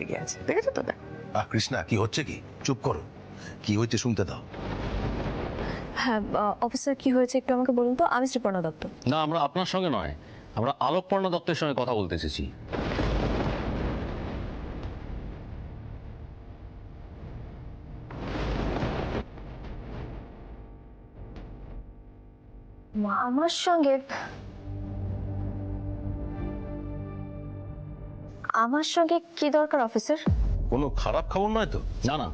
লেগে আছে, দেখেছো তো? কৃষ্ণা, কি হচ্ছে? কি চুপ করো, কি হচ্ছে শুনতে দাও। হ্যাঁ অফিসার, কি হয়েছে একটু আমাকে বলুন তো। আমি শ্রীপর্ণা দত্ত। না, আমরা আপনার সঙ্গে নয়, আমরা আলোকপর্ণা দত্তের সঙ্গে কথা বলতে এসেছি। আমার সঙ্গে? আমার সঙ্গে কি দরকার অফিসার? কোনো খারাপ খবর নয় তো? না না,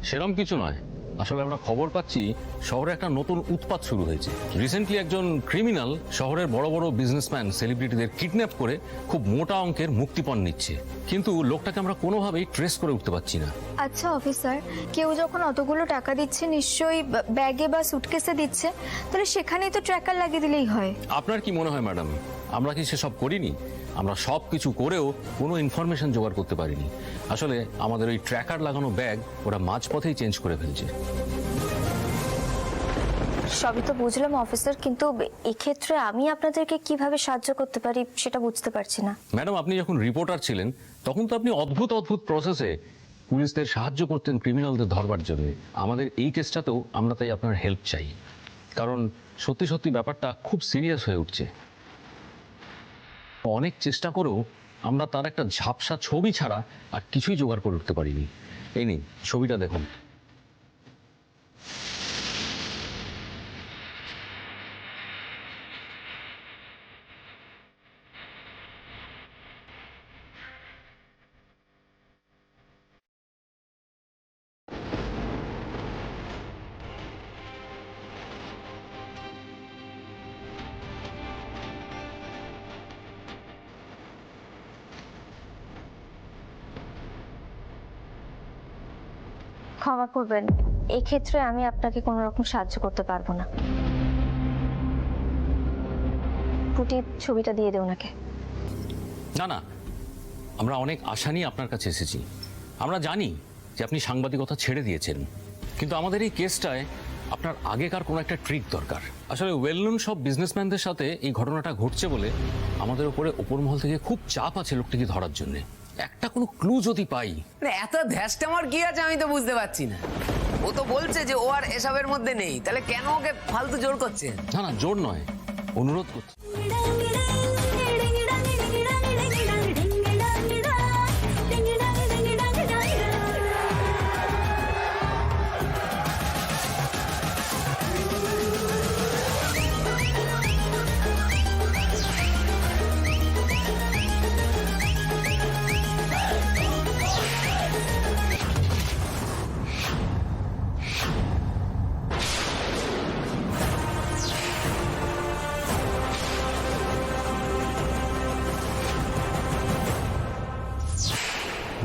সেরকম কিছু নয়। আসলে আমরা খবর পাচ্ছি শহরে একটা নতুন উৎপাত শুরু হয়েছে। রিসেন্টলি একজন ক্রিমিনাল শহরের বড় বড় বিজনেসম্যান সেলিব্রিটিদের কিডন্যাপ করে খুব মোটা অঙ্কের মুক্তিপণ নিচ্ছে, কিন্তু লোকটাকে আমরা কোনোভাবেই ট্রেস করে উঠতে পারছি না। আচ্ছা অফিসার, কেউ যখন অতগুলো টাকা দিচ্ছে নিশ্চয়ই ব্যাগে বা সুটকেসে দিচ্ছে, তাহলে সেখানেই তো ট্র্যাকার লাগিয়ে দিলেই হয়। আপনার কি মনে হয় ম্যাডাম, আমরা কি সেসব করিনি? আমরা সব কিছু করেও কোনো ইনফরমেশন জোগাড় করতে পারিনি। আসলে আমাদের ওই ট্র্যাকার লাগানো ব্যাগ ওরা মাঝপথেই চেঞ্জ করে ফেলছে। সবই তো বুঝলাম অফিসার, কিন্তু এক্ষেত্রে আমি আপনাদেরকে কিভাবে সাহায্য করতে পারি সেটা বুঝতে পারছি না। ম্যাডাম, আপনি যখন রিপোর্টার ছিলেন তখন তো আপনি অদ্ভুত অদ্ভুত প্রসেসে পুলিশদের সাহায্য করতেন ক্রিমিনালদের ধরবার জন্য। আমাদের এই কেসটাতেও আমরা তাই আপনার হেল্প চাই, কারণ সত্যি সত্যি ব্যাপারটা খুব সিরিয়াস হয়ে উঠছে। অনেক চেষ্টা করেও আমরা তার একটা ঝাপসা ছবি ছাড়া আর কিছুই জোগাড় করে উঠতে পারিনি। এই নিন ছবিটা দেখুন। ক্ষমা করবেন, এই ক্ষেত্রে আমি আপনাকে কোনো রকম সাহায্য করতে পারবো না। পুটি ছবিটা দিয়ে দে ওনাকে। না না, আমরা অনেক আশা নিয়ে আপনার কাছে এসেছি। আমরা জানি যে আপনি সাংবাদিকতা ছেড়ে দিয়েছেন, কিন্তু আমাদের এই কেসটায় আপনার আগেকার কোনো একটা ট্রিক দরকার। আসলে ওয়েল নোন সব বিজনেসম্যানদের সাথে এই ঘটনাটা ঘটছে বলে আমাদের উপরে উপরমহল থেকে খুব চাপ আছে লোকটিকে ধরার জন্য। একটা কোনো ক্লু যদি পাই। মানে এত ধ্যাসটা আমার কি আছে আমি তো বুঝতে পারছি না। ও তো বলছে যে ও আর এসবের মধ্যে নেই, তাহলে কেন ওকে ফালতু জোর করছে? না না, জোর নয়, অনুরোধ করছি।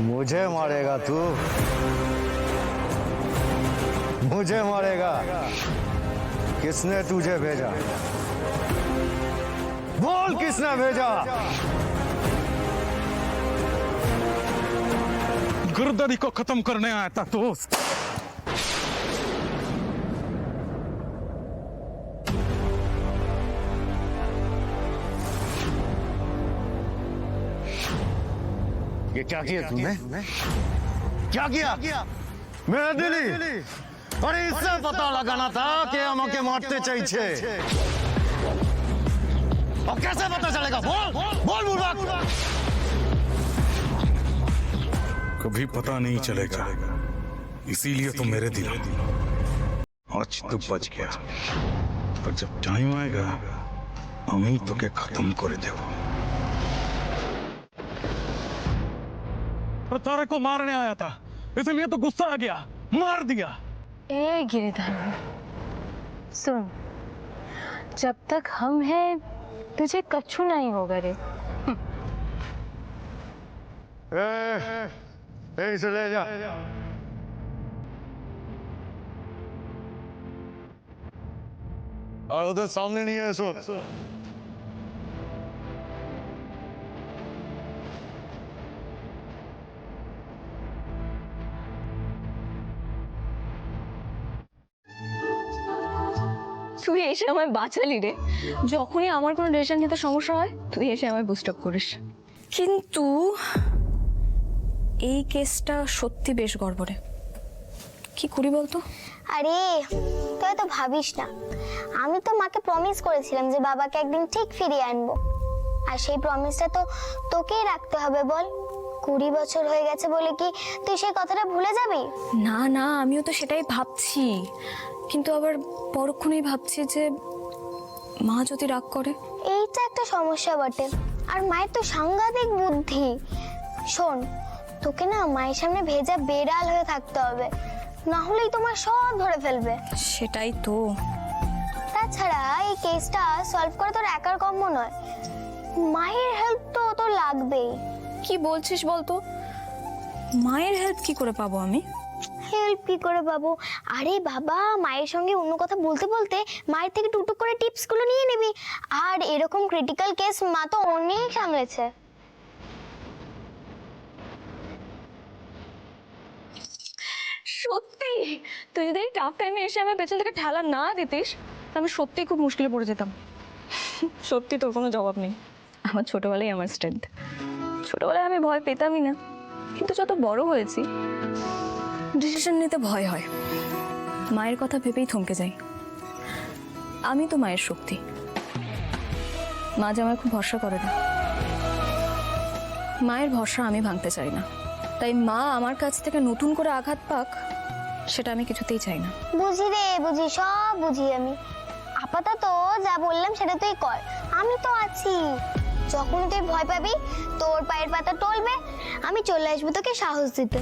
मुझे मारेगा तू, मुझे मारेगा। किसने तुझे भेजा? बोल किसने भेजा? गर्दनी को खत्म करने आया था दोस्त। ये क्या किया तूने? क्या किया? मेरा दिली। अरे इससे पता लगाना था कि আমাকে মারতে চাইছে। और कैसे पता चलेगा? बोल बोल बुर्बक। कभी पता नहीं चलेगा, इसीलिए तो मेरे दिल आज तो बच गया, पर जब टाइम आएगा আমি তোকে खत्म করে দেব। तारे को मारने आया था, इसलिए तो गुस्सा आ गया, मार दिया। ए गिरिधर सुन, जब तक हम हैं तुझे कछु नहीं होगा रे। इसे ले जा। और उधर सामने नहीं है सो। তুই এসে আমায় বাঁচালি রে। যখনই আমার কোনো ডিসিশন নিতে সমস্যা হয় তুই এসে আমায় বুস্ট আপ করিস, কিন্তু এই কেসটা সত্যি বেশ গড়বড়ে। কি করি বলতো? আরে তুই তো ভাবিস না, আমি তো মাকে প্রমিস করেছিলাম যে বাবাকে একদিন ঠিক ফিরিয়ে আনবো, আর সেই প্রমিসটা তো তোকেই রাখতে হবে। বল, 20 বছর হয়ে গেছে বলে কি তুই সেই কথাটা ভুলে যাবি? না না, আমিও তো সেটাই ভাবছি, কিন্তু আবার পরক্ষণেই ভাবছি যে মা যদি রাগ করে। এইটা একটা সমস্যা বটে, আর মায়ের তো সাংঘাতিক বুদ্ধি। শোন, তোকে না মায়ের সামনে ভেজা বেড়াল হয়ে থাকতে হবে, না হলেই তোমার সব ধরে ফেলবে। সেটাই তো। তাছাড়া এই কেসটা সলভ করা তোর একার কর্ম নয়, মায়ের হেল্প তো তোর লাগবেই। কি বলছিস বলতো? মায়ের হেল্প কি করে পাবো আমি? হেল্প কি করে পাবো? আরে বাবা, মায়ের সঙ্গে অন্য কথা বলতে বলতে মায়ের থেকে টুকটুক করে টিপস গুলো নিয়ে নিবি। আর এরকম ক্রিটিক্যাল কেস মা তো অনেক সামলেছে। সত্যি তুই যদি এই টাফ টাইমে এসে আমার পেছন থেকে ঠেলা না দিতিস, তাহলে আমি সত্যিই খুব মুশকিলে পড়ে যেতাম। সত্যি তোর কোনো জবাব নেই। আমার ছোটবেলায় আমার স্ট্রেংথ। ছোটবেলায় আমি ভয় পেতামই না, কিন্তু যত বড় হয়েছি ডিসিশন নিতে ভয় হয়, মায়ের কথা ভেবেই থমকে যাই। আমি তো মায়ের শক্তি। মা যে আমায় খুব ভরসা করে না, মায়ের ভরসা আমি ভাঙতে চাই না। তাই মা আমার কাছ থেকে নতুন করে আঘাত পাক, সেটা আমি কিছুতেই চাই না। বুঝি রে, বুঝি, সব বুঝি আমি। আপাতত যা বললাম সেটা তুই কর, আমি তো আছি। যখন তুই ভয় পাবি, তোর পায়ের পাতা টলবে, আমি চলে আসবো তোকে সাহস দিতে।